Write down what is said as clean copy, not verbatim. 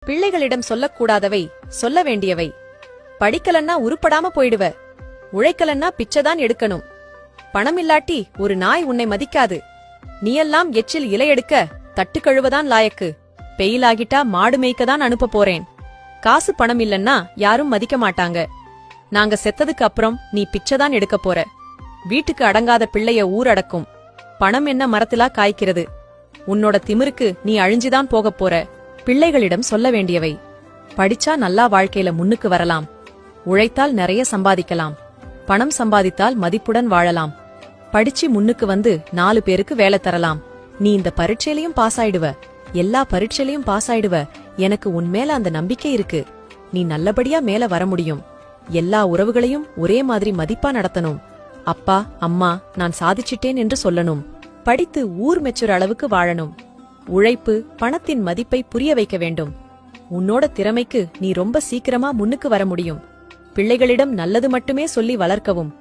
பிள்ளைகளிடம் சொல்லக்கூடாதவை சொல்ல வேண்டியவை. படிக்கலன்னா உருப்படாம போயிடுவ. உழைக்கலன்னா பிச்சைதான் எடுக்கணும். பணமில்லாட்டி ஒரு நாய் உன்னை மதிக்காது. நீயெல்லாம் எச்சில் இலையெடுக்க தட்டு கழுவதான் லாயக்கு. பெயிலாகிட்டா மாடு மேய்க்கதான் அனுப்ப போறேன். காசு பணம் இல்லன்னா யாரும் மதிக்க மாட்டாங்க. நாங்க செத்ததுக்கு அப்புறம் நீ பிச்சைதான் எடுக்க போற. வீட்டுக்கு அடங்காத பிள்ளைய ஊரடக்கும். பணம் என்ன மரத்திலா காய்க்கிறது? உன்னோட திமிருக்கு நீ அழிஞ்சுதான் போகப் போற. பிள்ளைகளிடம் சொல்ல வேண்டியவை. படிச்சா நல்லா வாழ்க்கையில முன்னுக்கு வரலாம். உழைத்தால் நிறைய சம்பாதிக்கலாம். பணம் சம்பாதித்தால் மதிப்புடன் வாழலாம். படிச்சு முன்னுக்கு வந்து 4 பேருக்கு வேலை தரலாம். நீ இந்த பரீட்சையிலையும் பாஸ் ஆயிடுவ. எல்லா பரீட்சையிலையும் பாஸ் ஆயிடுவ. எனக்கு உன்மேல அந்த நம்பிக்கை இருக்கு. நீ நல்லபடியா மேல வர முடியும். எல்லா உறவுகளையும் ஒரே மாதிரி மதிப்பா நடத்தணும். அப்பா அம்மா நான் சாதிச்சிட்டேன் என்று சொல்லணும். படித்து ஊர் மெச்சுற அளவுக்கு வாழணும். உழைப்பு பணத்தின் மதிப்பை புரிய வைக்க வேண்டும். உன்னோட திறமைக்கு நீ ரொம்ப சீக்கிரமா முன்னுக்கு வர முடியும். பிள்ளைகளிடம் நல்லது மட்டுமே சொல்லி வளர்க்கவும்